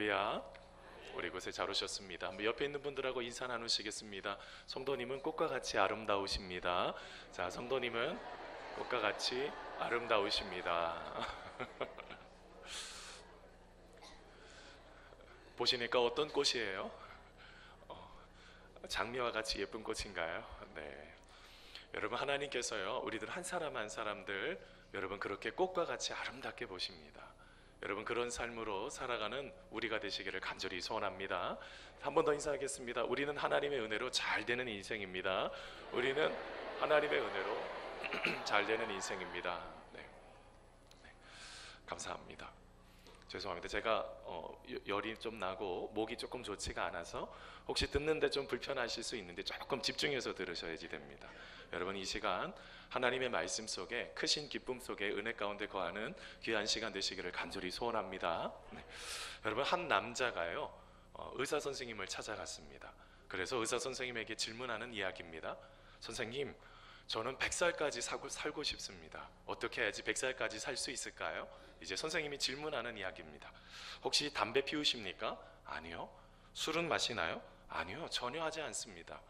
할렐루야. 우리 곳에 잘 오셨습니다. 한번 옆에 있는 분들하고 인사 나누시겠습니다. 성도님은 꽃과 같이 아름다우십니다. 자, 성도님은 꽃과 같이 아름다우십니다. 보시니까 어떤 꽃이에요? 장미와 같이 예쁜 꽃인가요? 네. 여러분, 하나님께서요, 우리들 한 사람 한 사람들 여러분 그렇게 꽃과 같이 아름답게 보십니다. 여러분, 그런 삶으로 살아가는 우리가 되시기를 간절히 소원합니다. 한 번 더 인사하겠습니다. 우리는 하나님의 은혜로 잘 되는 인생입니다. 우리는 하나님의 은혜로 잘 되는 인생입니다. 네. 네. 감사합니다. 죄송합니다. 제가 열이 좀 나고 목이 조금 좋지가 않아서 혹시 듣는데 좀 불편하실 수 있는데 조금 집중해서 들으셔야지 됩니다. 여러분, 이 시간 하나님의 말씀 속에 크신 기쁨 속에 은혜 가운데 거하는 귀한 시간 되시기를 간절히 소원합니다. 네. 여러분, 한 남자가요 의사 선생님을 찾아갔습니다. 그래서 의사 선생님에게 질문하는 이야기입니다. 선생님, 저는 100살까지 살고 싶습니다. 어떻게 해야지 100살까지 살 수 있을까요? 이제 선생님이 질문하는 이야기입니다. 혹시 담배 피우십니까? 아니요. 술은 마시나요? 아니요. 전혀 하지 않습니다.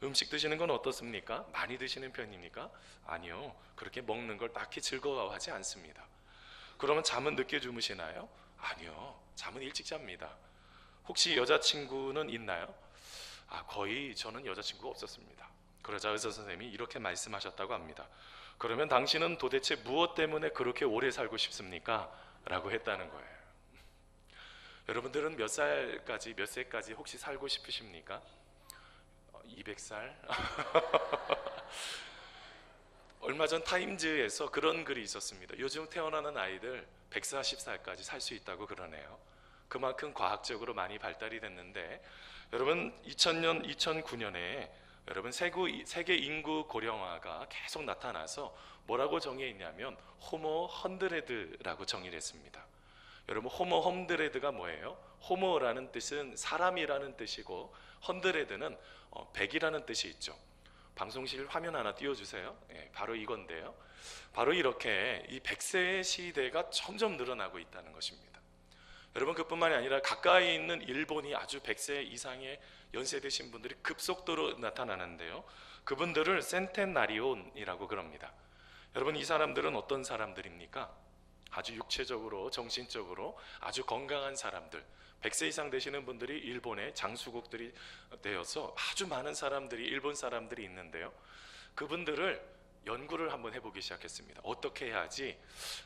음식 드시는 건 어떻습니까? 많이 드시는 편입니까? 아니요. 그렇게 먹는 걸 딱히 즐거워하지 않습니다. 그러면 잠은 늦게 주무시나요? 아니요. 잠은 일찍 잡니다. 혹시 여자친구는 있나요? 거의 저는 여자친구가 없었습니다. 그러자 의사 선생님이 이렇게 말씀하셨다고 합니다. 그러면 당신은 도대체 무엇 때문에 그렇게 오래 살고 싶습니까? 라고 했다는 거예요. 여러분들은 몇 세까지 혹시 살고 싶으십니까? 200살? 얼마 전 타임즈에서 그런 글이 있었습니다. 요즘 태어나는 아이들 140살까지 살 수 있다고 그러네요. 그만큼 과학적으로 많이 발달이 됐는데, 여러분 2000년, 2009년에 여러분 세계 인구 고령화가 계속 나타나서 뭐라고 정의해 있냐면 호모 헌드레드라고 정의를 했습니다. 여러분, 호모 헌드레드가 뭐예요? 호모라는 뜻은 사람이라는 뜻이고 헌드레드는 100이라는 뜻이 있죠. 방송실 화면 하나 띄워주세요. 바로 이건데요. 바로 이렇게 이 100세의 시대가 점점 늘어나고 있다는 것입니다. 여러분, 그뿐만이 아니라 가까이 있는 일본이 아주 100세 이상의 연세 드신 분들이 급속도로 나타나는데요. 그분들을 센테나리온이라고 그럽니다. 여러분, 이 사람들은 어떤 사람들입니까? 아주 육체적으로 정신적으로 아주 건강한 사람들, 100세 이상 되시는 분들이 일본의 장수국들이 되어서 아주 많은 사람들이, 일본 사람들이 있는데요. 그분들을 연구를 한번 해보기 시작했습니다. 어떻게 해야지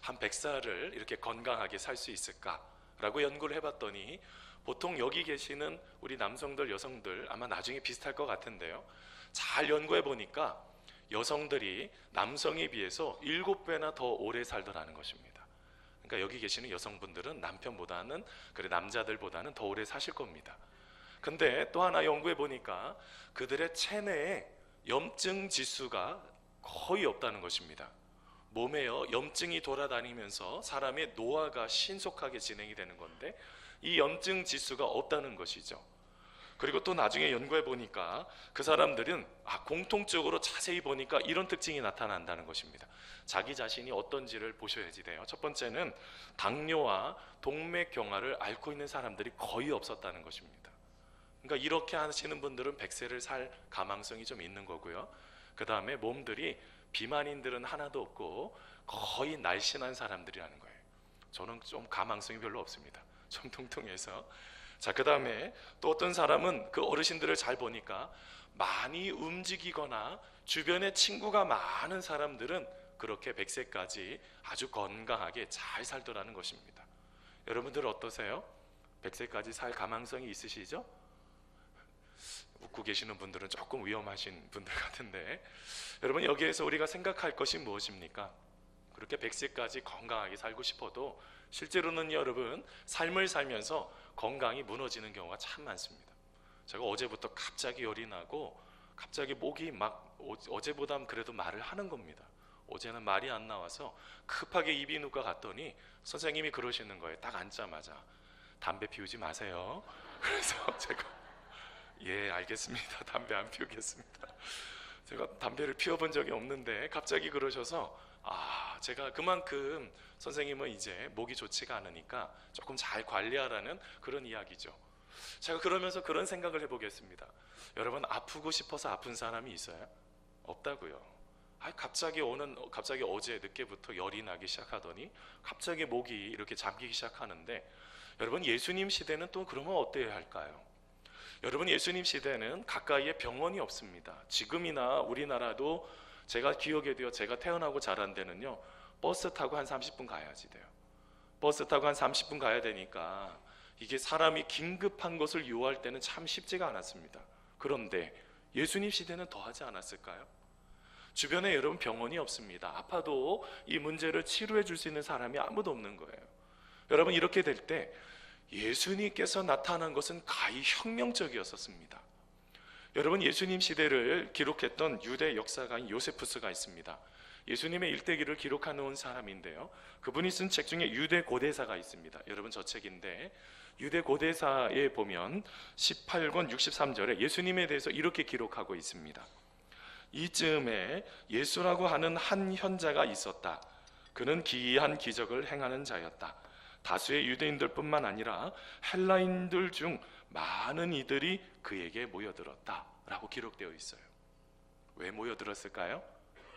한 100살을 이렇게 건강하게 살 수 있을까? 라고 연구를 해봤더니 보통 여기 계시는 우리 남성들, 여성들 아마 나중에 비슷할 것 같은데요. 잘 연구해 보니까 여성들이 남성에 비해서 7배나 더 오래 살더라는 것입니다. 그러니까 여기 계시는 여성분들은 남편보다는, 남자들보다는 더 오래 사실 겁니다. 근데 또 하나 연구해 보니까 그들의 체내에 염증 지수가 거의 없다는 것입니다. 몸에요, 염증이 돌아다니면서 사람의 노화가 신속하게 진행이 되는 건데 이 염증 지수가 없다는 것이죠. 그리고 또 나중에 연구해 보니까 그 사람들은 공통적으로 자세히 보니까 이런 특징이 나타난다는 것입니다. 자기 자신이 어떤지를 보셔야지 돼요. 첫 번째는 당뇨와 동맥경화를 앓고 있는 사람들이 거의 없었다는 것입니다. 그러니까 이렇게 하시는 분들은 100세를 살 가망성이 좀 있는 거고요. 그 다음에 몸들이 비만인들은 하나도 없고 거의 날씬한 사람들이라는 거예요. 저는 좀 가망성이 별로 없습니다. 좀 통통해서. 자, 그 다음에 또 어떤 사람은 그 어르신들을 잘 보니까 많이 움직이거나 주변에 친구가 많은 사람들은 그렇게 100세까지 아주 건강하게 잘 살더라는 것입니다. 여러분들 어떠세요? 100세까지 살 가망성이 있으시죠? 웃고 계시는 분들은 조금 위험하신 분들 같은데, 여러분, 여기에서 우리가 생각할 것이 무엇입니까? 그렇게 100세까지 건강하게 살고 싶어도 실제로는 여러분 삶을 살면서 건강이 무너지는 경우가 참 많습니다. 제가 어제부터 갑자기 열이 나고 갑자기 목이 막 어제보다 그래도 말을 하는 겁니다. 어제는 말이 안 나와서 급하게 이비인후과 갔더니 선생님이 그러시는 거예요. 딱 앉자마자 담배 피우지 마세요. 그래서 제가 예, 알겠습니다. 담배 안 피우겠습니다. 제가 담배를 피워본 적이 없는데 갑자기 그러셔서 제가 그만큼 선생님은 이제 목이 좋지가 않으니까 조금 잘 관리하라는 그런 이야기죠. 제가 그러면서 그런 생각을 해보겠습니다. 여러분, 아프고 싶어서 아픈 사람이 있어요? 없다고요. 갑자기 어제 늦게부터 열이 나기 시작하더니 갑자기 목이 이렇게 잠기기 시작하는데, 여러분, 예수님 시대는 또 그러면 어때야 할까요? 여러분, 예수님 시대는 가까이에 병원이 없습니다. 지금이나 우리나라도 제가 기억에 돼요. 제가 태어나고 자란 데는요, 버스 타고 한 30분 가야지 돼요. 버스 타고 한 30분 가야 되니까 이게 사람이 긴급한 것을 요할 때는 참 쉽지가 않았습니다. 그런데 예수님 시대는 더 하지 않았을까요? 주변에 여러분 병원이 없습니다. 아파도 이 문제를 치료해 줄 수 있는 사람이 아무도 없는 거예요. 여러분, 이렇게 될 때 예수님께서 나타난 것은 가히 혁명적이었었습니다. 여러분, 예수님 시대를 기록했던 유대 역사가인 요세푸스가 있습니다. 예수님의 일대기를 기록해 놓은 사람인데요, 그분이 쓴 책 중에 유대 고대사가 있습니다. 여러분, 저 책인데 유대 고대사에 보면 18권 63절에 예수님에 대해서 이렇게 기록하고 있습니다. 이쯤에 예수라고 하는 한 현자가 있었다. 그는 기이한 기적을 행하는 자였다. 다수의 유대인들 뿐만 아니라 헬라인들 중 많은 이들이 그에게 모여들었다 라고 기록되어 있어요. 왜 모여들었을까요?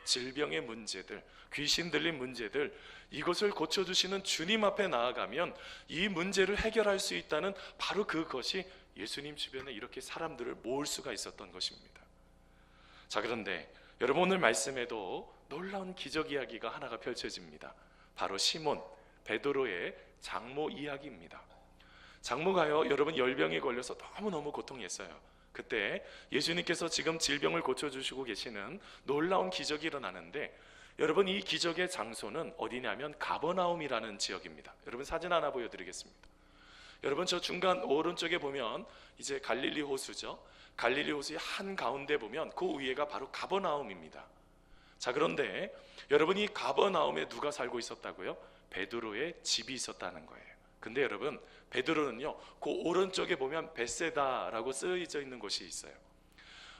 질병의 문제들, 귀신 들린 문제들, 이것을 고쳐주시는 주님 앞에 나아가면 이 문제를 해결할 수 있다는 바로 그것이 예수님 주변에 이렇게 사람들을 모을 수가 있었던 것입니다. 자, 그런데 여러분, 오늘 말씀에도 놀라운 기적 이야기가 하나가 펼쳐집니다. 바로 시몬 베드로의 장모 이야기입니다. 장모가요, 여러분, 열병에 걸려서 너무너무 고통했어요. 그때 예수님께서 지금 질병을 고쳐주시고 계시는 놀라운 기적이 일어나는데, 여러분, 이 기적의 장소는 어디냐면 가버나움이라는 지역입니다. 여러분, 사진 하나 보여드리겠습니다. 여러분, 저 중간 오른쪽에 보면 이제 갈릴리 호수죠. 갈릴리 호수의 한가운데 보면 그 위에가 바로 가버나움입니다. 자, 그런데 여러분, 이 가버나움에 누가 살고 있었다고요? 베드로의 집이 있었다는 거예요. 근데 여러분, 베드로는요, 그 오른쪽에 보면 베세다라고 쓰여져 있는 곳이 있어요.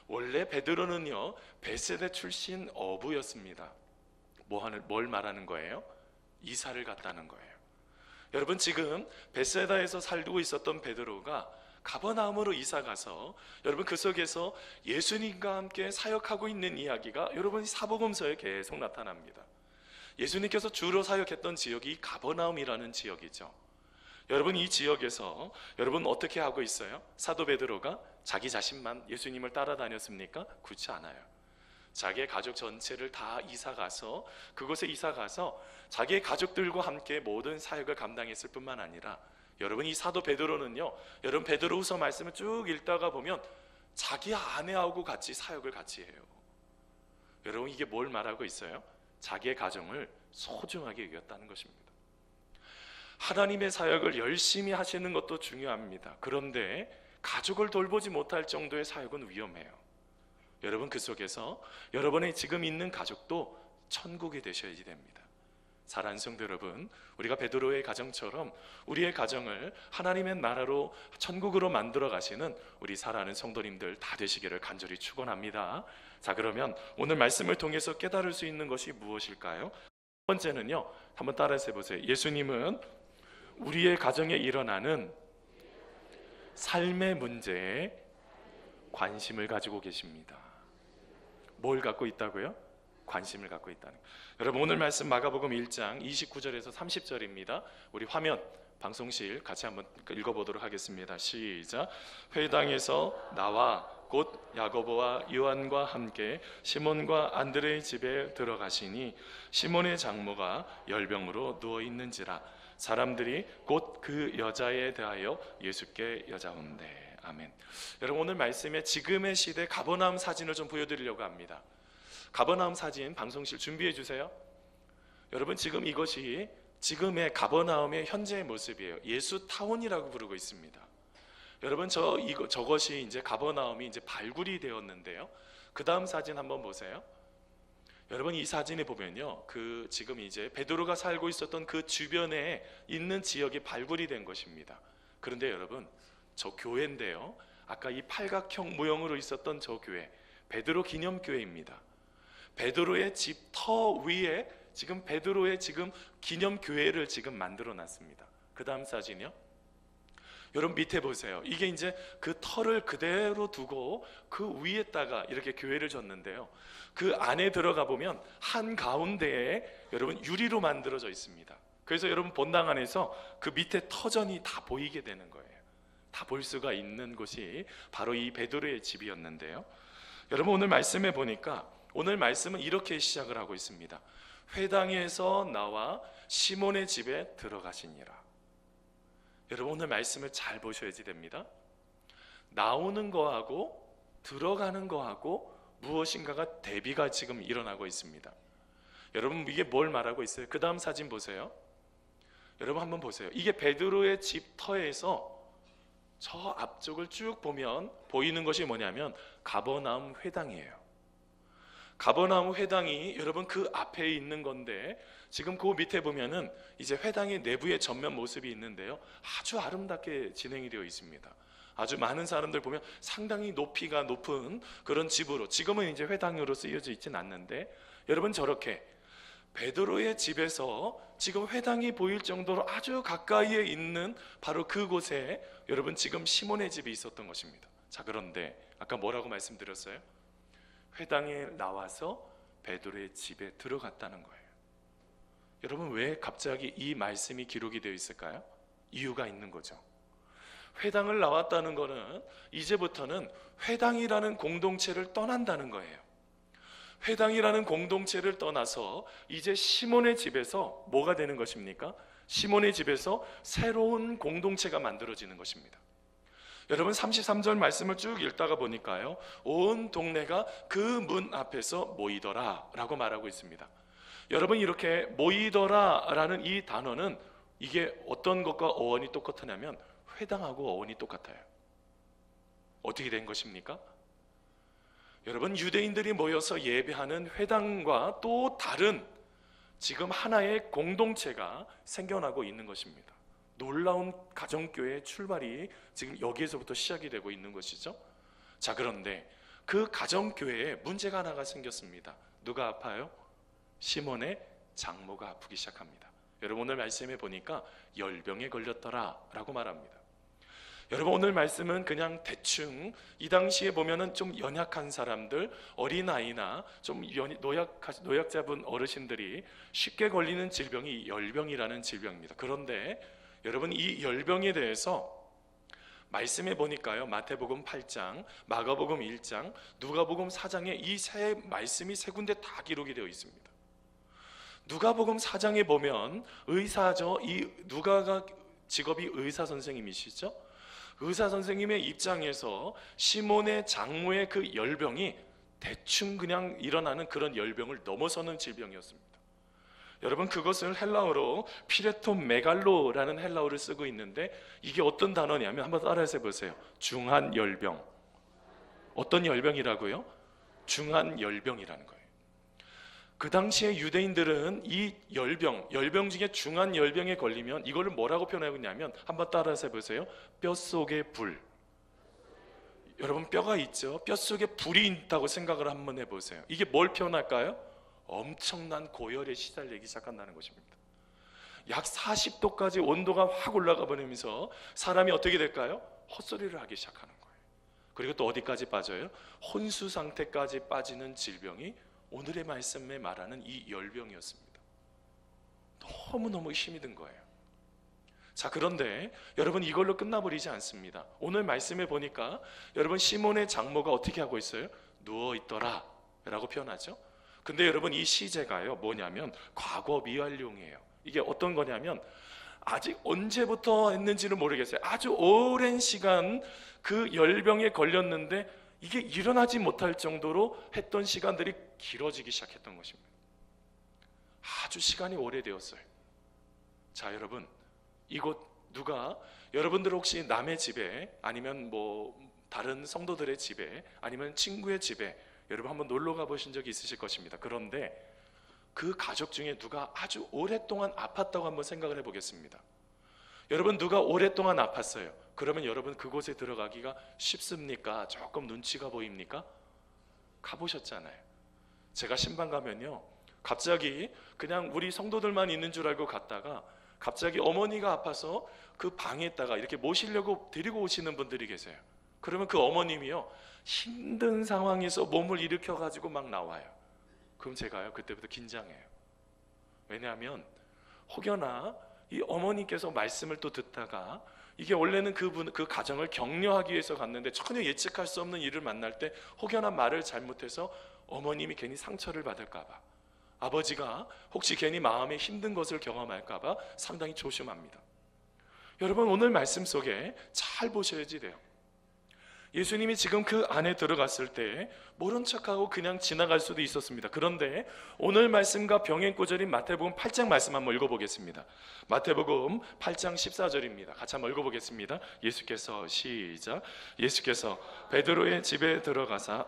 원래 베드로는요, 베세다 출신 어부였습니다. 뭘 말하는 거예요? 이사를 갔다는 거예요. 여러분, 지금 베세다에서 살고 있었던 베드로가 가버나움으로 이사 가서 여러분 그 속에서 예수님과 함께 사역하고 있는 이야기가 여러분 사복음서에 계속 나타납니다. 예수님께서 주로 사역했던 지역이 가버나움이라는 지역이죠. 여러분, 이 지역에서 여러분 어떻게 하고 있어요? 사도 베드로가 자기 자신만 예수님을 따라다녔습니까? 그렇지 않아요. 자기의 가족 전체를 다 이사가서 그곳에 이사가서 자기의 가족들과 함께 모든 사역을 감당했을 뿐만 아니라, 여러분, 이 사도 베드로는요, 여러분 베드로후서 말씀을 쭉 읽다가 보면 자기 아내하고 같이 사역을 같이 해요. 여러분, 이게 뭘 말하고 있어요? 자기의 가정을 소중하게 여겼다는 것입니다. 하나님의 사역을 열심히 하시는 것도 중요합니다. 그런데 가족을 돌보지 못할 정도의 사역은 위험해요. 여러분, 그 속에서 여러분의 지금 있는 가족도 천국이 되셔야 됩니다. 사랑하는 성도 여러분, 우리가 베드로의 가정처럼 우리의 가정을 하나님의 나라로 천국으로 만들어 가시는 우리 사랑하는 성도님들 다 되시기를 간절히 축원합니다. 자, 그러면 오늘 말씀을 통해서 깨달을 수 있는 것이 무엇일까요? 첫 번째는요, 한번 따라서 해보세요. 예수님은 우리의 가정에 일어나는 삶의 문제에 관심을 가지고 계십니다. 뭘 갖고 있다고요? 관심을 갖고 있다는 거예요. 여러분, 오늘 말씀 마가복음 1장 29절에서 30절입니다. 우리 화면 방송실 같이 한번 읽어보도록 하겠습니다. 시작. 회당에서 나와 곧 야고보와 요한과 함께 시몬과 안드레의 집에 들어가시니 시몬의 장모가 열병으로 누워 있는지라. 사람들이 곧 그 여자에 대하여 예수께 여짜온대. 아멘. 여러분, 오늘 말씀에 지금의 시대 가버나움 사진을 좀 보여드리려고 합니다. 가버나움 사진 방송실 준비해 주세요. 여러분, 지금 이것이 지금의 가버나움의 현재의 모습이에요. 예수타운이라고 부르고 있습니다. 여러분, 저것이 이제 가버나움이 이제 발굴이 되었는데요. 그 다음 사진 한번 보세요. 여러분, 이 사진에 보면요, 지금 이제 베드로가 살고 있었던 그 주변에 있는 지역이 발굴이 된 것입니다. 그런데 여러분, 저 교회인데요, 아까 이 팔각형 모형으로 있었던 저 교회, 베드로 기념교회입니다. 베드로의 집 터 위에 지금 베드로의 지금 기념 교회를 지금 만들어 놨습니다. 그 다음 사진이요. 여러분 밑에 보세요. 이게 이제 그 터를 그대로 두고 그 위에다가 이렇게 교회를 졌는데요. 그 안에 들어가 보면 한 가운데에 여러분 유리로 만들어져 있습니다. 그래서 여러분 본당 안에서 그 밑에 터전이 다 보이게 되는 거예요. 다 볼 수가 있는 곳이 바로 이 베드로의 집이었는데요. 여러분 오늘 말씀해 보니까 오늘 말씀은 이렇게 시작을 하고 있습니다. 회당에서 나와 시몬의 집에 들어가시니라. 여러분 오늘 말씀을 잘 보셔야지 됩니다. 나오는 거하고 들어가는 거하고 무엇인가가 대비가 지금 일어나고 있습니다. 여러분 이게 뭘 말하고 있어요? 그 다음 사진 보세요. 여러분 한번 보세요. 이게 베드로의 집 터에서 저 앞쪽을 쭉 보면 보이는 것이 뭐냐면 가버나움 회당이에요. 가버나움 회당이 여러분 그 앞에 있는 건데 지금 그 밑에 보면은 이제 회당의 내부의 전면 모습이 있는데요. 아주 아름답게 진행이 되어 있습니다. 아주 많은 사람들 보면 상당히 높이가 높은 그런 집으로, 지금은 이제 회당으로 쓰여져 있진 않는데 여러분 저렇게 베드로의 집에서 지금 회당이 보일 정도로 아주 가까이에 있는 바로 그곳에 여러분 지금 시몬의 집이 있었던 것입니다. 자, 그런데 아까 뭐라고 말씀드렸어요? 회당에 나와서 베드로의 집에 들어갔다는 거예요. 여러분 왜 갑자기 이 말씀이 기록이 되어 있을까요? 이유가 있는 거죠. 회당을 나왔다는 것은 이제부터는 회당이라는 공동체를 떠난다는 거예요. 회당이라는 공동체를 떠나서 이제 시몬의 집에서 뭐가 되는 것입니까? 시몬의 집에서 새로운 공동체가 만들어지는 것입니다. 여러분 33절 말씀을 쭉 읽다가 보니까요, 온 동네가 그 문 앞에서 모이더라 라고 말하고 있습니다. 여러분 이렇게 모이더라 라는 이 단어는 이게 어떤 것과 어원이 똑같으냐면 회당하고 어원이 똑같아요. 어떻게 된 것입니까? 여러분 유대인들이 모여서 예배하는 회당과 또 다른 지금 하나의 공동체가 생겨나고 있는 것입니다. 놀라운 가정교회의 출발이 지금 여기에서부터 시작이 되고 있는 것이죠. 자, 그런데 그 가정교회에 문제가 하나가 생겼습니다. 누가 아파요? 시몬의 장모가 아프기 시작합니다. 여러분 오늘 말씀해 보니까 열병에 걸렸더라 라고 말합니다. 여러분 오늘 말씀은 그냥 대충 이 당시에 보면은 좀 연약한 사람들, 어린아이나 좀 노약자분 어르신들이 쉽게 걸리는 질병이 열병이라는 질병입니다. 그런데 여러분 이 열병에 대해서 말씀해 보니까요, 마태복음 8장, 마가복음 1장, 누가복음 4장에 이 세 말씀이 세 군데 다 기록이 되어 있습니다. 누가복음 4장에 보면 의사죠. 이 누가가 직업이 의사 선생님이시죠. 의사 선생님의 입장에서 시몬의 장모의 그 열병이 대충 그냥 일어나는 그런 열병을 넘어서는 질병이었습니다. 여러분 그것을 헬라어로 피레토메갈로라는 헬라어를 쓰고 있는데 이게 어떤 단어냐면 한번 따라해서 보세요. 중한 열병. 어떤 열병이라고요? 중한 열병이라는 거예요. 그 당시에 유대인들은 이 열병 중에 중한 열병에 걸리면 이거를 뭐라고 표현하고 있냐면 한번 따라서 해보세요. 뼛속에 불. 여러분 뼈가 있죠? 뼛속에 불이 있다고 생각을 한번 해보세요. 이게 뭘 표현할까요? 엄청난 고열에 시달리기 시작한다는 것입니다. 약 40도까지 온도가 확 올라가 버리면서 사람이 어떻게 될까요? 헛소리를 하기 시작하는 거예요. 그리고 또 어디까지 빠져요? 혼수 상태까지 빠지는 질병이 오늘의 말씀에 말하는 이 열병이었습니다. 너무너무 힘이 든 거예요. 자, 그런데 여러분 이걸로 끝나버리지 않습니다. 오늘 말씀에 보니까 여러분 시몬의 장모가 어떻게 하고 있어요? 누워있더라 라고 표현하죠. 근데 여러분 이 시제가요 뭐냐면 과거 미완료이에요. 이게 어떤 거냐면 아직 언제부터 했는지는 모르겠어요. 아주 오랜 시간 그 열병에 걸렸는데 이게 일어나지 못할 정도로 했던 시간들이 길어지기 시작했던 것입니다. 아주 시간이 오래되었어요. 자, 여러분 이곳 누가 여러분들 혹시 남의 집에 아니면 뭐 다른 성도들의 집에 아니면 친구의 집에 여러분 한번 놀러 가보신 적이 있으실 것입니다. 그런데 그 가족 중에 누가 아주 오랫동안 아팠다고 한번 생각을 해보겠습니다. 여러분 누가 오랫동안 아팠어요. 그러면 여러분 그곳에 들어가기가 쉽습니까? 조금 눈치가 보입니까? 가보셨잖아요. 제가 신방 가면요 갑자기 그냥 우리 성도들만 있는 줄 알고 갔다가 갑자기 어머니가 아파서 그 방에다가 이렇게 모시려고 데리고 오시는 분들이 계세요. 그러면 그 어머님이요, 힘든 상황에서 몸을 일으켜 가지고 막 나와요. 그럼 제가요, 그때부터 긴장해요. 왜냐하면 혹여나 이 어머니께서 말씀을 또 듣다가, 이게 원래는 그 가정을 격려하기 위해서 갔는데 전혀 예측할 수 없는 일을 만날 때 혹여나 말을 잘못해서 어머님이 괜히 상처를 받을까 봐, 아버지가 혹시 괜히 마음에 힘든 것을 경험할까 봐 상당히 조심합니다. 여러분, 오늘 말씀 속에 잘 보셔야지 돼요. 예수님이 지금 그 안에 들어갔을 때 모른 척하고 그냥 지나갈 수도 있었습니다. 그런데 오늘 말씀과 병행 구절인 마태복음 8장 말씀 한번 읽어보겠습니다. 마태복음 8장 14절입니다. 같이 한번 읽어보겠습니다. 예수께서 시작. 예수께서 베드로의 집에 들어가사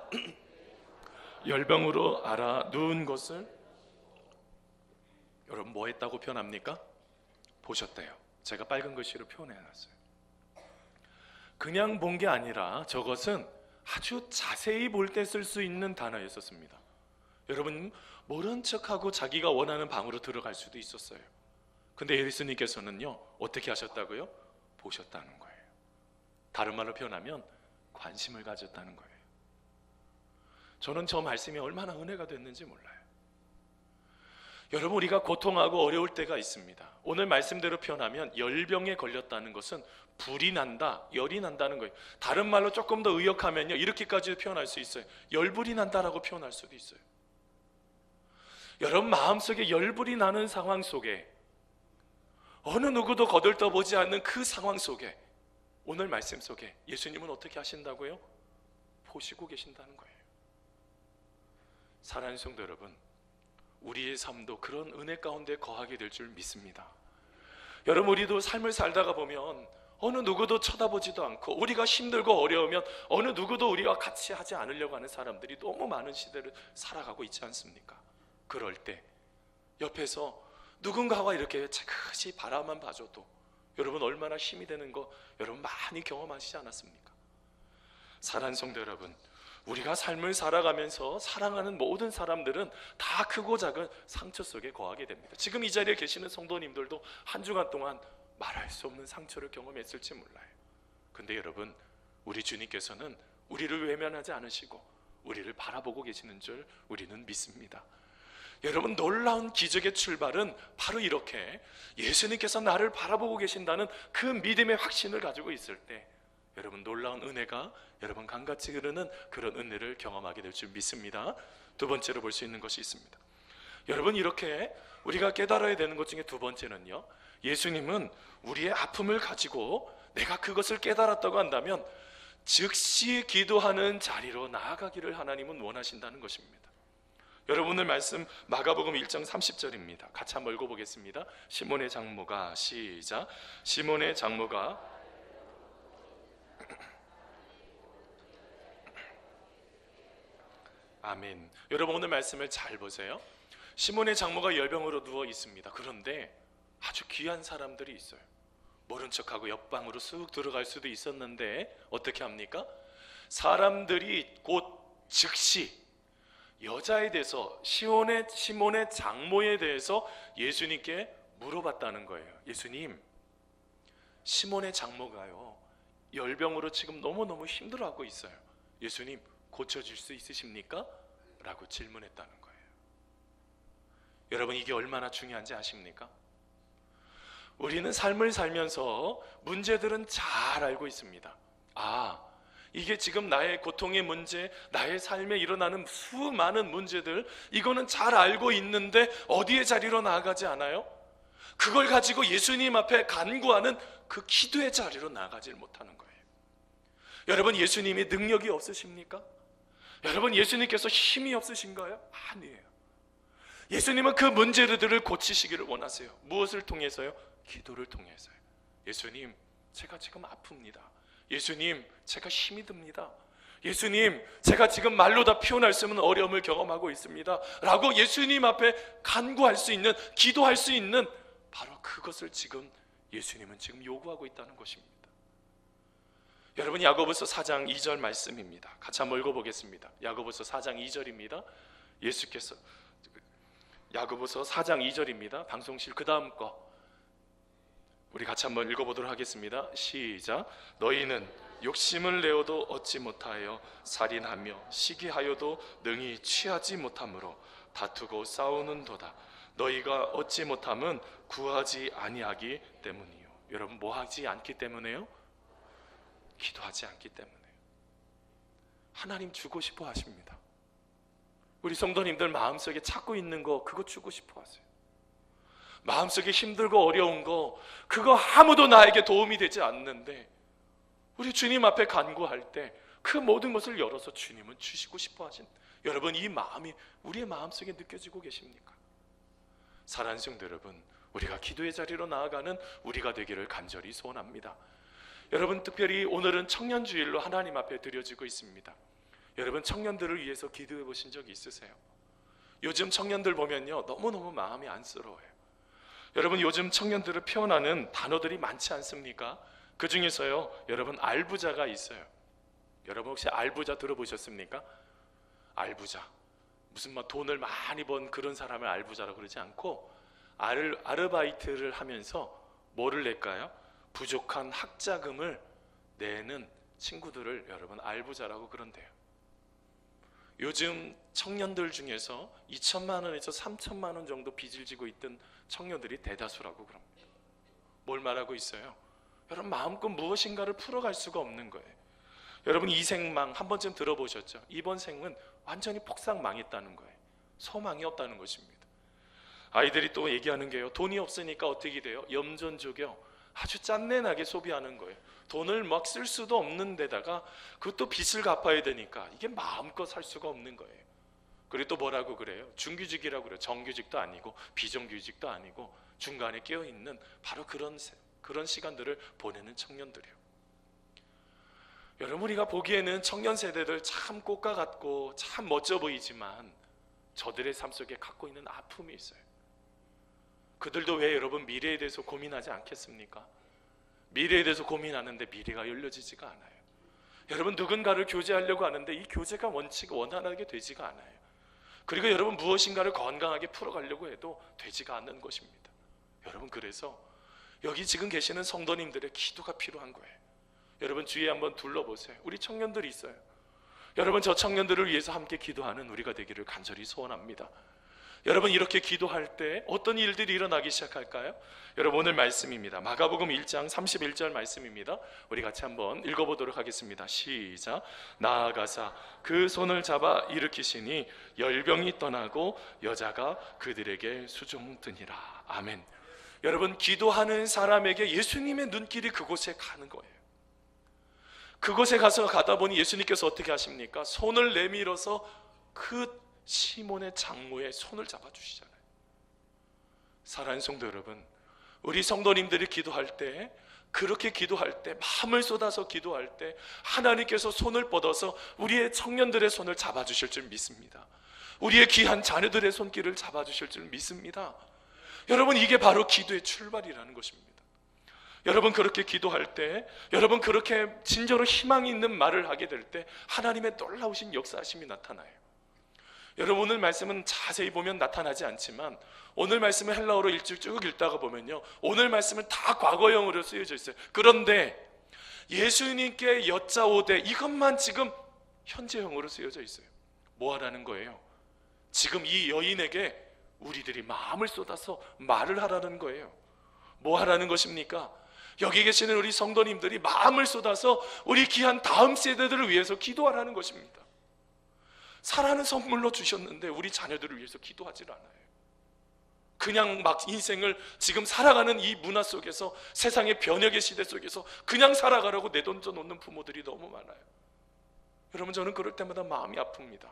열병으로 앓아 누운 것을, 여러분 뭐 했다고 표현합니까? 보셨대요. 제가 빨간 글씨로 표현해놨어요. 그냥 본 게 아니라 저것은 아주 자세히 볼 때 쓸 수 있는 단어였었습니다. 여러분, 모른 척하고 자기가 원하는 방으로 들어갈 수도 있었어요. 근데 예수님께서는요, 어떻게 하셨다고요? 보셨다는 거예요. 다른 말로 표현하면 관심을 가졌다는 거예요. 저는 저 말씀이 얼마나 은혜가 됐는지 몰라요. 여러분, 우리가 고통하고 어려울 때가 있습니다. 오늘 말씀대로 표현하면 열병에 걸렸다는 것은 불이 난다, 열이 난다는 거예요. 다른 말로 조금 더 의역하면요, 이렇게까지 표현할 수 있어요. 열불이 난다라고 표현할 수도 있어요. 여러분, 마음속에 열불이 나는 상황 속에, 어느 누구도 거들떠보지 않는 그 상황 속에, 오늘 말씀 속에 예수님은 어떻게 하신다고요? 보시고 계신다는 거예요. 사랑하는 성도 여러분, 우리의 삶도 그런 은혜 가운데 거하게 될 줄 믿습니다. 여러분, 우리도 삶을 살다가 보면 어느 누구도 쳐다보지도 않고, 우리가 힘들고 어려우면 어느 누구도 우리와 같이 하지 않으려고 하는 사람들이 너무 많은 시대를 살아가고 있지 않습니까? 그럴 때 옆에서 누군가와 이렇게 차근히 바라만 봐줘도 여러분 얼마나 힘이 되는 거 여러분 많이 경험하시지 않았습니까? 사랑하는 성도 여러분, 우리가 삶을 살아가면서 사랑하는 모든 사람들은 다 크고 작은 상처 속에 거하게 됩니다. 지금 이 자리에 계시는 성도님들도 한 주간 동안 말할 수 없는 상처를 경험했을지 몰라요. 근데 여러분, 우리 주님께서는 우리를 외면하지 않으시고 우리를 바라보고 계시는 줄 우리는 믿습니다. 여러분, 놀라운 기적의 출발은 바로 이렇게 예수님께서 나를 바라보고 계신다는 그 믿음의 확신을 가지고 있을 때, 여러분 놀라운 은혜가 여러분 강같이 흐르는 그런 은혜를 경험하게 될 줄 믿습니다. 두 번째로 볼 수 있는 것이 있습니다. 여러분, 이렇게 우리가 깨달아야 되는 것 중에 두 번째는요, 예수님은 우리의 아픔을 가지고 내가 그것을 깨달았다고 한다면 즉시 기도하는 자리로 나아가기를 하나님은 원하신다는 것입니다. 여러분, 오늘 말씀 마가복음 1장 30절입니다. 같이 한번 읽어보겠습니다. 시몬의 장모가, 시작. 시몬의 장모가 아멘. 여러분, 오늘 말씀을 잘 보세요. 시몬의 장모가 열병으로 누워 있습니다. 그런데 아주 귀한 사람들이 있어요. 모른 척하고 옆방으로 쑥 들어갈 수도 있었는데 어떻게 합니까? 사람들이 곧 즉시 여자에 대해서, 시몬의 장모에 대해서 예수님께 물어봤다는 거예요. 예수님, 시몬의 장모가요 열병으로 지금 너무너무 힘들어하고 있어요. 예수님, 고쳐줄 수 있으십니까? 라고 질문했다는 거예요. 여러분, 이게 얼마나 중요한지 아십니까? 우리는 삶을 살면서 문제들은 잘 알고 있습니다. 이게 지금 나의 고통의 문제, 나의 삶에 일어나는 수많은 문제들, 이거는 잘 알고 있는데 어디에 자리로 나아가지 않아요? 그걸 가지고 예수님 앞에 간구하는 그 기도의 자리로 나아가질 못하는 거예요. 여러분, 예수님이 능력이 없으십니까? 여러분, 예수님께서 힘이 없으신가요? 아니에요. 예수님은 그 문제들을 고치시기를 원하세요. 무엇을 통해서요? 기도를 통해서요. 예수님, 제가 지금 아픕니다. 예수님, 제가 힘이 듭니다. 예수님, 제가 지금 말로 다 표현할 수 없는 어려움을 경험하고 있습니다. 라고 예수님 앞에 간구할 수 있는, 기도할 수 있는 바로 그것을 지금 예수님은 지금 요구하고 있다는 것입니다. 여러분, 야고보서 4장 2절 말씀입니다. 같이 한번 읽어보겠습니다. 야고보서 4장 2절입니다. 예수께서 야고보서 4장 2절입니다. 방송실 그 다음 거 우리 같이 한번 읽어보도록 하겠습니다. 시작. 너희는 욕심을 내어도 얻지 못하여 살인하며 시기하여도 능히 취하지 못하므로 다투고 싸우는도다. 너희가 얻지 못함은 구하지 아니하기 때문이요. 여러분 뭐 하지 않기 때문에요? 기도하지 않기 때문에요. 하나님 주고 싶어 하십니다. 우리 성도님들 마음속에 찾고 있는 거 그거 주고 싶어 하세요. 마음속에 힘들고 어려운 거 그거 아무도 나에게 도움이 되지 않는데 우리 주님 앞에 간구할 때 그 모든 것을 열어서 주님은 주시고 싶어 하신 여러분 이 마음이 우리의 마음속에 느껴지고 계십니까? 사랑하는 성도 여러분, 우리가 기도의 자리로 나아가는 우리가 되기를 간절히 소원합니다. 여러분 특별히 오늘은 청년주일로 하나님 앞에 드려지고 있습니다. 여러분 청년들을 위해서 기도해 보신 적이 있으세요? 요즘 청년들 보면요 너무너무 마음이 안쓰러워요. 여러분 요즘 청년들을 표현하는 단어들이 많지 않습니까? 그 중에서요 여러분 알부자가 있어요. 여러분 혹시 알부자 들어보셨습니까? 알부자 무슨 막 돈을 많이 번 그런 사람을 알부자라고 그러지 않고 아르바이트를 하면서 뭐를 낼까요? 부족한 학자금을 내는 친구들을 여러분 알부자라고 그런대요. 요즘 청년들 중에서 2천만 원에서 3천만 원 정도 빚을 지고 있던 청년들이 대다수라고 그럽니다. 뭘 말하고 있어요? 여러분 마음껏 무엇인가를 풀어갈 수가 없는 거예요. 여러분 이생망 한 번쯤 들어보셨죠? 이번 생은 완전히 폭삭 망했다는 거예요. 소망이 없다는 것입니다. 아이들이 또 얘기하는 게요 돈이 없으니까 어떻게 돼요? 염전족이요 아주 짠내나게 소비하는 거예요. 돈을 막 쓸 수도 없는 데다가 그것도 빚을 갚아야 되니까 이게 마음껏 살 수가 없는 거예요. 그리고 또 뭐라고 그래요? 중규직이라고 그래요. 정규직도 아니고 비정규직도 아니고 중간에 끼어있는 바로 그런 시간들을 보내는 청년들이요. 여러분 우리가 보기에는 청년 세대들 참 꽃과 같고 참 멋져 보이지만 저들의 삶 속에 갖고 있는 아픔이 있어요. 그들도 왜 여러분 미래에 대해서 고민하지 않겠습니까? 미래에 대해서 고민하는데 미래가 열려지지가 않아요. 여러분 누군가를 교제하려고 하는데 이 교제가 원활하게 되지가 않아요. 그리고 여러분 무엇인가를 건강하게 풀어가려고 해도 되지가 않는 것입니다. 여러분 그래서 여기 지금 계시는 성도님들의 기도가 필요한 거예요. 여러분 주위에 한번 둘러보세요. 우리 청년들이 있어요. 여러분 저 청년들을 위해서 함께 기도하는 우리가 되기를 간절히 소원합니다. 여러분 이렇게 기도할 때 어떤 일들이 일어나기 시작할까요? 여러분 오늘 말씀입니다. 마가복음 1장 31절 말씀입니다. 우리 같이 한번 읽어보도록 하겠습니다. 시작. 나아가사 그 손을 잡아 일으키시니 열병이 떠나고 여자가 그들에게 수종드니라. 아멘. 여러분 기도하는 사람에게 예수님의 눈길이 그곳에 가는 거예요. 그곳에 가다 보니 예수님께서 어떻게 하십니까? 손을 내밀어서 그 시몬의 장모의 손을 잡아주시잖아요. 사랑하는 성도 여러분, 우리 성도님들이 기도할 때 그렇게 기도할 때 마음을 쏟아서 기도할 때 하나님께서 손을 뻗어서 우리의 청년들의 손을 잡아주실 줄 믿습니다. 우리의 귀한 자녀들의 손길을 잡아주실 줄 믿습니다. 여러분 이게 바로 기도의 출발이라는 것입니다. 여러분 그렇게 기도할 때 여러분 그렇게 진정으로 희망이 있는 말을 하게 될 때 하나님의 놀라우신 역사하심이 나타나요. 여러분 오늘 말씀은 자세히 보면 나타나지 않지만 오늘 말씀을 헬라어로 쭉 읽다가 보면요 오늘 말씀은 다 과거형으로 쓰여져 있어요. 그런데 예수님께 여짜오되 이것만 지금 현재형으로 쓰여져 있어요. 뭐 하라는 거예요? 지금 이 여인에게 우리들이 마음을 쏟아서 말을 하라는 거예요. 뭐 하라는 것입니까? 여기 계시는 우리 성도님들이 마음을 쏟아서 우리 귀한 다음 세대들을 위해서 기도하라는 것입니다. 사랑하는 선물로 주셨는데 우리 자녀들을 위해서 기도하지 않아요. 그냥 막 인생을 지금 살아가는 이 문화 속에서 세상의 변혁의 시대 속에서 그냥 살아가라고 내던져 놓는 부모들이 너무 많아요. 여러분 저는 그럴 때마다 마음이 아픕니다.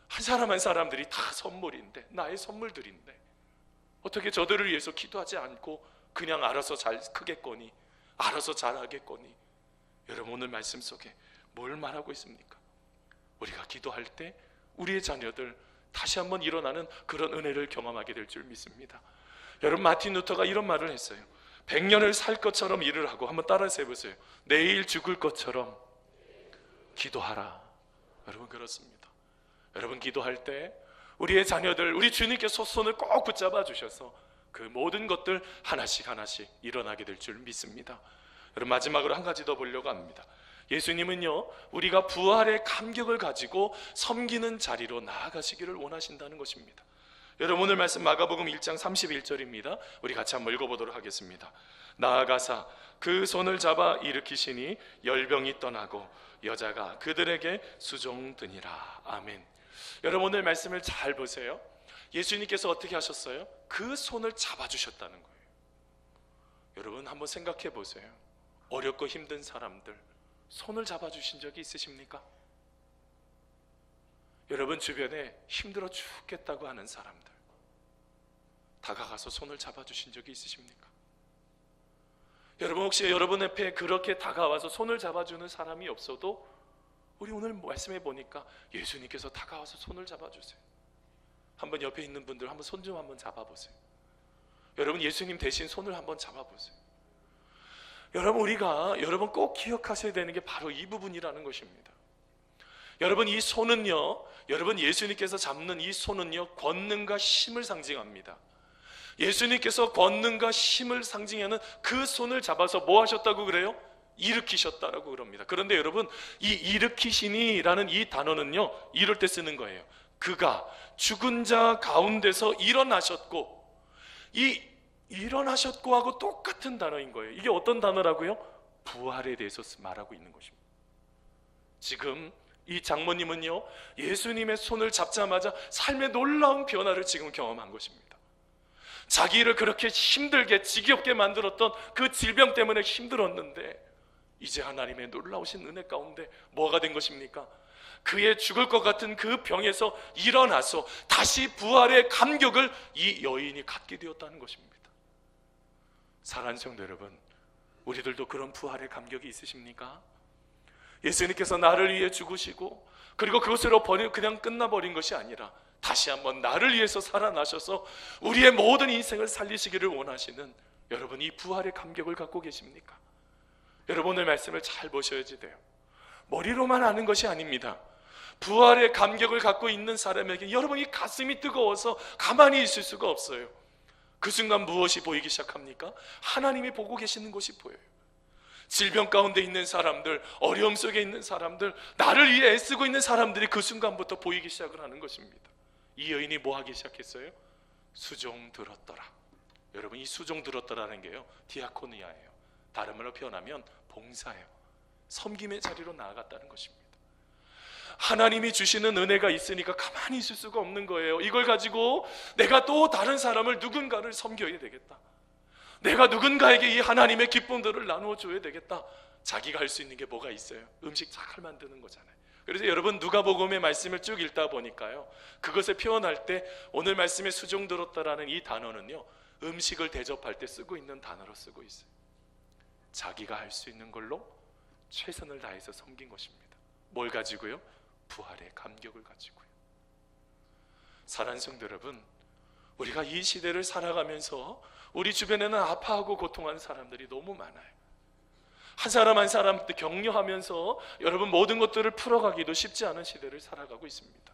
한 사람 한 사람들이 다 선물인데 나의 선물들인데 어떻게 저들을 위해서 기도하지 않고 그냥 알아서 잘 크겠거니 알아서 잘하겠거니. 여러분 오늘 말씀 속에 뭘 말하고 있습니까? 우리가 기도할 때 우리의 자녀들 다시 한번 일어나는 그런 은혜를 경험하게 될 줄 믿습니다. 여러분 마틴 루터가 이런 말을 했어요. 100년을 살 것처럼 일을 하고 한번 따라서 해보세요. 내일 죽을 것처럼 기도하라. 여러분 그렇습니다. 여러분 기도할 때 우리의 자녀들, 우리 주님께서 손을 꼭 붙잡아 주셔서 그 모든 것들 하나씩 하나씩 일어나게 될 줄 믿습니다. 여러분, 마지막으로 한 가지 더 보려고 합니다. 예수님은요, 우리가 부활의 감격을 가지고 섬기는 자리로 나아가시기를 원하신다는 것입니다. 여러분, 오늘 말씀 마가복음 1장 31절입니다. 우리 같이 한번 읽어보도록 하겠습니다. 나아가사 그 손을 잡아 일으키시니 열병이 떠나고 여자가 그들에게 수종드니라. 아멘. 여러분, 오늘 말씀을 잘 보세요. 예수님께서 어떻게 하셨어요? 그 손을 잡아주셨다는 거예요. 여러분, 한번 생각해 보세요. 어렵고 힘든 사람들 손을 잡아주신 적이 있으십니까? 여러분 주변에 힘들어 죽겠다고 하는 사람들 다가가서 손을 잡아주신 적이 있으십니까? 여러분, 혹시 여러분 앞에 그렇게 다가와서 손을 잡아주는 사람이 없어도 우리 오늘 말씀해 보니까 예수님께서 다가와서 손을 잡아주세요. 한번 옆에 있는 분들 한번 손 좀 한번 잡아보세요. 여러분, 예수님 대신 손을 한번 잡아보세요. 여러분 꼭 기억하셔야 되는 게 바로 이 부분이라는 것입니다. 여러분, 이 손은요, 여러분 예수님께서 잡는 이 손은요, 권능과 힘을 상징합니다. 예수님께서 권능과 힘을 상징하는 그 손을 잡아서 뭐 하셨다고 그래요? 일으키셨다라고 그럽니다. 그런데 여러분, 이 일으키시니라는 이 단어는요, 이럴 때 쓰는 거예요. 그가 죽은 자 가운데서 일어나셨고, 이 일어나셨고 하고 똑같은 단어인 거예요. 이게 어떤 단어라고요? 부활에 대해서 말하고 있는 것입니다. 지금 이 장모님은요, 예수님의 손을 잡자마자 삶의 놀라운 변화를 지금 경험한 것입니다. 자기를 그렇게 힘들게 지겹게 만들었던 그 질병 때문에 힘들었는데 이제 하나님의 놀라우신 은혜 가운데 뭐가 된 것입니까? 그의 죽을 것 같은 그 병에서 일어나서 다시 부활의 감격을 이 여인이 갖게 되었다는 것입니다. 사랑하는 성도 여러분, 우리들도 그런 부활의 감격이 있으십니까? 예수님께서 나를 위해 죽으시고 그리고 그것으로 그냥 끝나버린 것이 아니라 다시 한번 나를 위해서 살아나셔서 우리의 모든 인생을 살리시기를 원하시는 여러분, 이 부활의 감격을 갖고 계십니까? 여러분, 오늘 말씀을 잘 보셔야지 돼요. 머리로만 아는 것이 아닙니다. 부활의 감격을 갖고 있는 사람에게 여러분이 가슴이 뜨거워서 가만히 있을 수가 없어요. 그 순간 무엇이 보이기 시작합니까? 하나님이 보고 계시는 것이 보여요. 질병 가운데 있는 사람들, 어려움 속에 있는 사람들, 나를 위해 애쓰고 있는 사람들이 그 순간부터 보이기 시작을 하는 것입니다. 이 여인이 뭐 하기 시작했어요? 수종 들었더라. 여러분, 이 수종 들었더라는 게요, 디아코니아예요. 다른 말로 표현하면 봉사예요. 섬김의 자리로 나아갔다는 것입니다. 하나님이 주시는 은혜가 있으니까 가만히 있을 수가 없는 거예요. 이걸 가지고 내가 또 다른 사람을, 누군가를 섬겨야 되겠다. 내가 누군가에게 이 하나님의 기쁨들을 나누어 줘야 되겠다. 자기가 할 수 있는 게 뭐가 있어요? 음식 잘 만드는 거잖아요. 그래서 여러분, 누가복음의 말씀을 쭉 읽다 보니까요, 그것을 표현할 때 오늘 말씀에 수종 들었다라는 이 단어는요, 음식을 대접할 때 쓰고 있는 단어로 쓰고 있어요. 자기가 할 수 있는 걸로 최선을 다해서 섬긴 것입니다. 뭘 가지고요? 부활의 감격을 가지고요. 사랑하는 성도 여러분, 우리가 이 시대를 살아가면서 우리 주변에는 아파하고 고통하는 사람들이 너무 많아요. 한 사람 한 사람 격려하면서 여러분 모든 것들을 풀어가기도 쉽지 않은 시대를 살아가고 있습니다.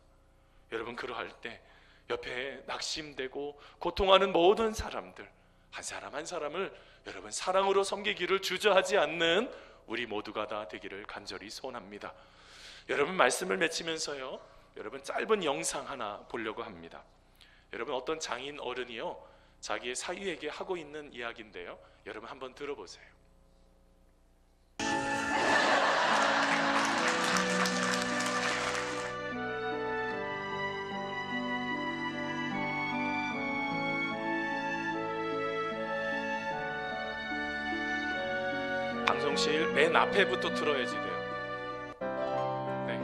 여러분, 그러할 때 옆에 낙심되고 고통하는 모든 사람들 한 사람 한 사람을 여러분 사랑으로 섬기기를 주저하지 않는 우리 모두가 다 되기를 간절히 소원합니다. 여러분, 말씀을 맺히면서요, 여러분 짧은 영상 하나 보려고 합니다. 여러분, 어떤 장인 어른이요, 자기의 사위에게 하고 있는 이야기인데요, 여러분 한번 들어보세요. 방송실 맨 앞에부터 틀어야지 돼요. 네.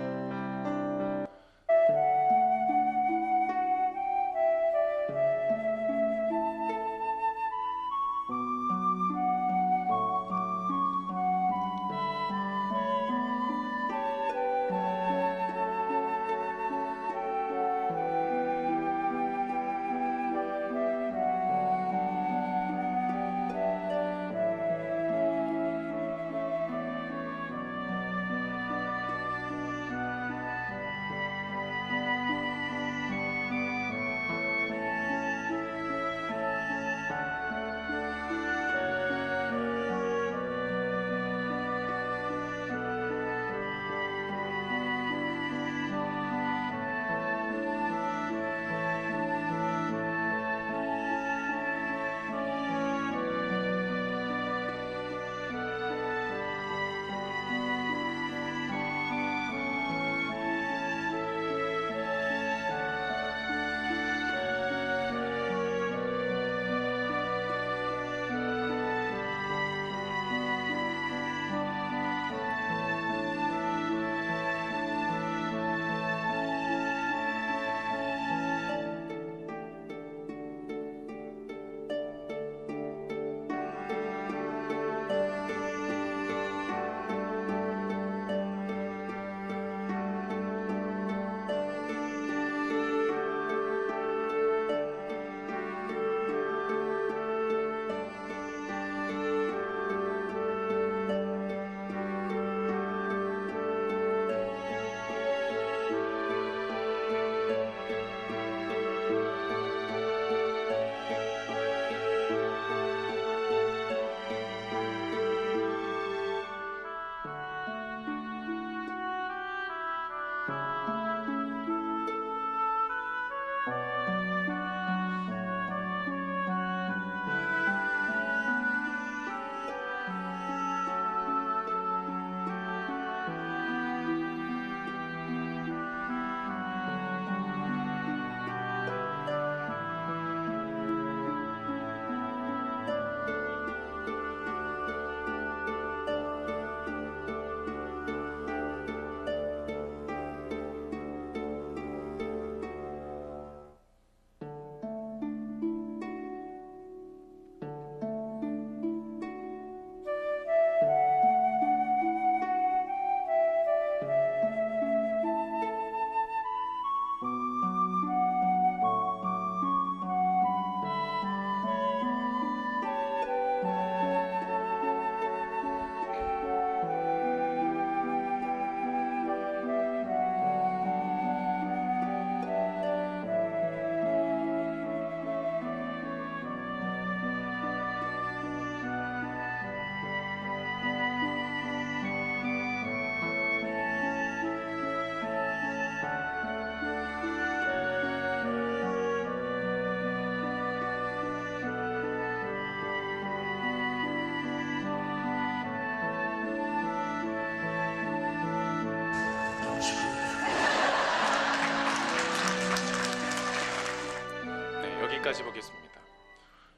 여기까지 보겠습니다.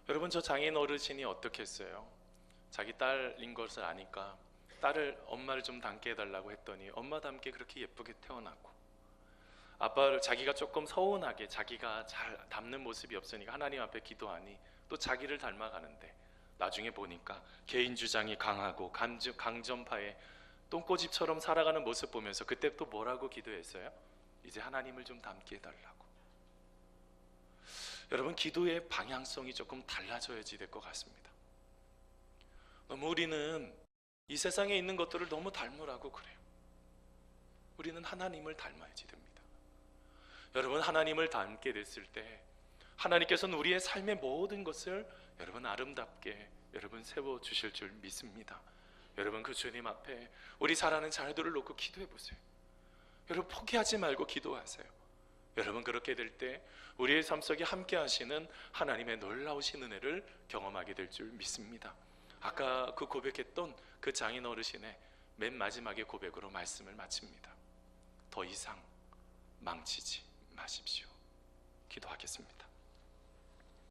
여러분, 저 장인 어르신이 어떻게 했어요? 자기 딸인 것을 아니까 딸을, 엄마를 좀 닮게 해달라고 했더니 엄마 닮게 그렇게 예쁘게 태어났고, 아빠를 자기가 조금 서운하게 자기가 잘 닮는 모습이 없으니까 하나님 앞에 기도하니 또 자기를 닮아가는데, 나중에 보니까 개인 주장이 강하고 강점파의 똥꼬집처럼 살아가는 모습 보면서 그때 또 뭐라고 기도했어요? 이제 하나님을 좀 닮게 해달라고. 여러분, 기도의 방향성이 조금 달라져야지 될 것 같습니다. 너무 우리는 이 세상에 있는 것들을 너무 닮으라고 그래요. 우리는 하나님을 닮아야지 됩니다. 여러분, 하나님을 닮게 됐을 때 하나님께서는 우리의 삶의 모든 것을 여러분 아름답게 여러분 세워주실 줄 믿습니다. 여러분, 그 주님 앞에 우리 사랑하는 자녀들을 놓고 기도해 보세요. 여러분, 포기하지 말고 기도하세요. 여러분, 그렇게 될 때 우리의 삶 속에 함께 하시는 하나님의 놀라우신 은혜를 경험하게 될 줄 믿습니다. 아까 그 고백했던 그 장인 어르신의 맨 마지막의 고백으로 말씀을 마칩니다. 더 이상 망치지 마십시오. 기도하겠습니다.